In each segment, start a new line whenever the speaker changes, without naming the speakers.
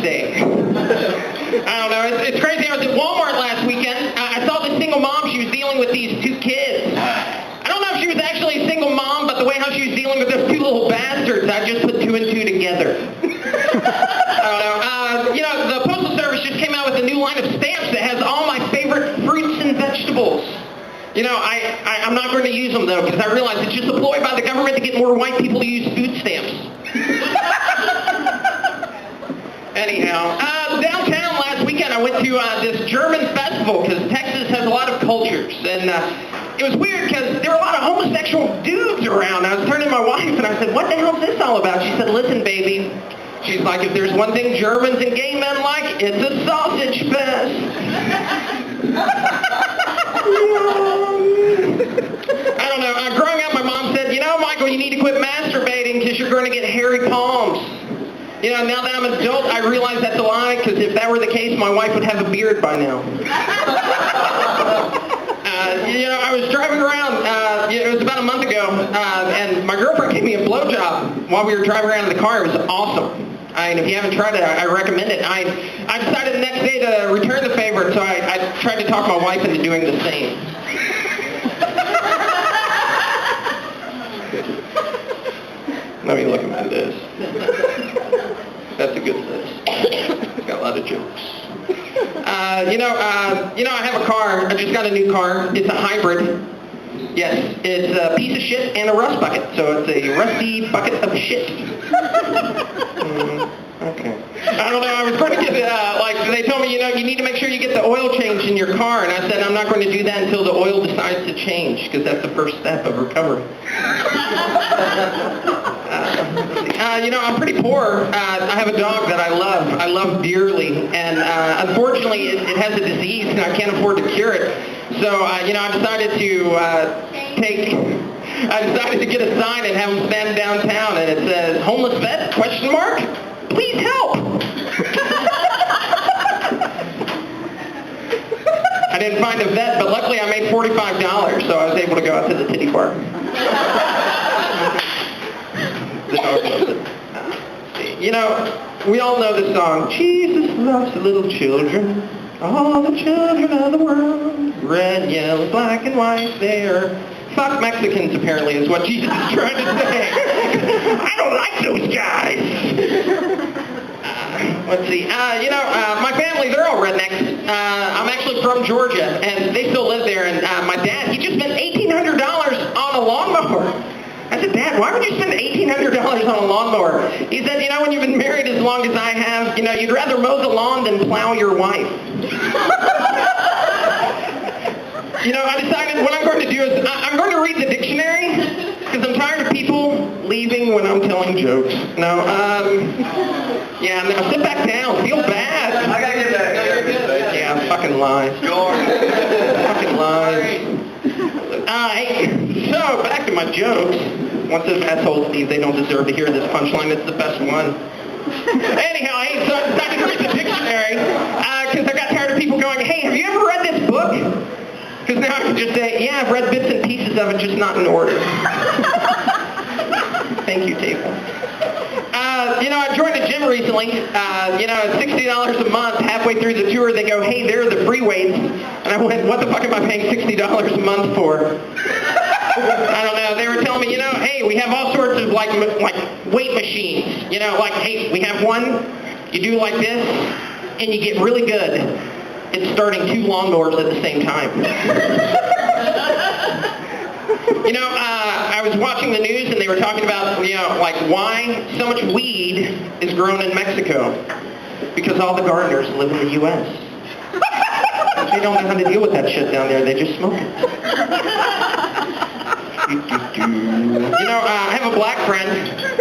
Day. I don't know. It's crazy. I was at Walmart last weekend. I saw this single mom. She was dealing with these two kids. I don't know if she was actually a single mom, but the way how she was dealing with those two little bastards, I just put two and two together. I don't know. The Postal Service just came out with a new line of stamps that has all my favorite fruits and vegetables. I'm not going to use them, though, because I realize it's just a ploy by the government to get more white people to use food stamps. Anyhow, downtown last weekend I went to this German festival because Texas has a lot of cultures. And it was weird because there were a lot of homosexual dudes around. I was turning to my wife and I said, what the hell is this all about? She said, listen, baby. She's like, if there's one thing Germans and gay men like, it's a sausage fest. I don't know. Growing up, my mom said, Michael, you need to quit masturbating because you're going to get hairy palms. Now that I'm an adult, I realize that's a lie, because if that were the case, my wife would have a beard by now. I was driving around, it was about a month ago, and my girlfriend gave me a blowjob while we were driving around in the car. It was awesome. If you haven't tried it, I recommend it. I decided the next day to return the favor, so I tried to talk my wife into doing the same. Let me look at this. That's a good list. It's got a lot of jokes. I have a car. I just got a new car. It's a hybrid. Yes, it's a piece of shit and a rust bucket. So it's a rusty bucket of shit. Okay. I don't know. I was going to get, they told me, you need to make sure you get the oil changed in your car. And I said, I'm not going to do that until the oil decides to change, because that's the first step of recovery. I'm pretty poor. I have a dog that I love dearly, and unfortunately it has a disease and I can't afford to cure it. So, I decided to get a sign and have him stand downtown, and it says, homeless vet, ? Please help. I didn't find a vet, but luckily I made $45, so I was able to go out to the titty bar. The dog loves it. We all know the song, Jesus loves the little children, all the children of the world, red, yellow, black, and white, they're fuck Mexicans, apparently, is what Jesus is trying to say. I don't like those guys. Let's see. My family, they're all rednecks. I'm actually from Georgia, and they still live there, and my dad, he just spent $1,800 on a lawnmower. I said, Dad, why would you spend $1,800 on a lawnmower? He said, when you've been married as long as I have, you'd rather mow the lawn than plow your wife. I decided what I'm going to do is I'm going to read the dictionary, because I'm tired of people leaving when I'm telling jokes. Now sit back down. Feel bad.
I gotta get back.
Yeah, fucking lies. Fucking lies. So, back to my jokes. Once those assholes leave, they don't deserve to hear this punchline. It's the best one. Anyhow, so I decided to read the dictionary, because I got tired of people going, hey, have you ever read this book? Because now I can just say, yeah, I've read bits and pieces of it, just not in order. Thank you, table. I joined a gym recently. It's $60 a month. Halfway through the tour, they go, hey, there are the free weights. And I went, what the fuck am I paying $60 a month for? I don't know. They were telling me, hey, we have all sorts of like weight machines. Hey, we have one, you do like this, and you get really good. It's starting 2 lawnmowers at the same time. I was watching the news and they were talking about, why so much weed is grown in Mexico. Because all the gardeners live in the U.S. They don't know how to deal with that shit down there. They just smoke it. I have a black friend,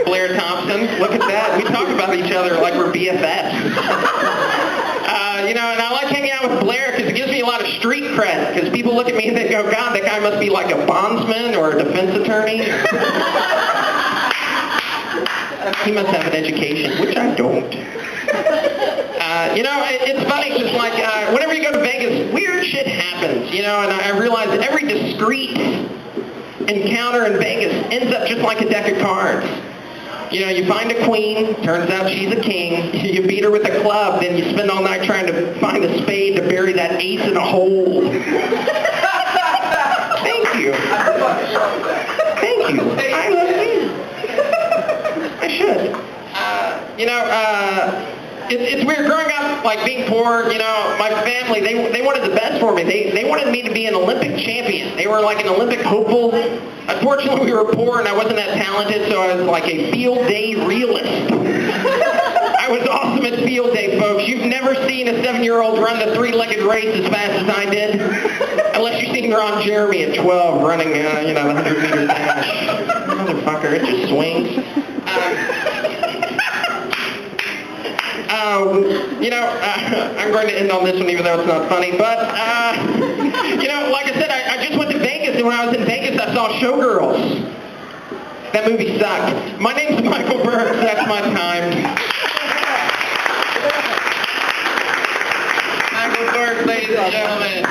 Blair Thompson. Look at that. We talk about each other like we're BFFs. And I like hanging out with Blair because it gives me a lot of street cred, because people look at me and they go, God, that guy must be like a bondsman or a defense attorney. He must have an education, which I don't. It's funny because whenever you go to Vegas, weird shit happens, and I realize that every discreet encounter in Vegas ends up just like a deck of cards. You know, you find a queen, turns out she's a king. You beat her with a club, then you spend all night trying to find a spade to bury that ace in a hole. Thank you. Thank you. I love you. I should. It's weird growing up, like being poor. You know, my family, they wanted the best for me. They wanted me to be an Olympic champion. They were like an Olympic hopeful. Unfortunately, we were poor and I wasn't that talented, so I was like a field day realist. I was awesome at field day, folks. You've never seen a 7-year-old run the 3-legged race as fast as I did, unless you've seen Ron Jeremy at 12 running, the 100-meter dash. Motherfucker, it just swings. I'm going to end on this one even though it's not funny, but, like I said, I just went to Vegas, and when I was in Vegas, I saw Showgirls. That movie sucked. My name's Michael Burks. That's my time. Michael Burks, ladies and gentlemen.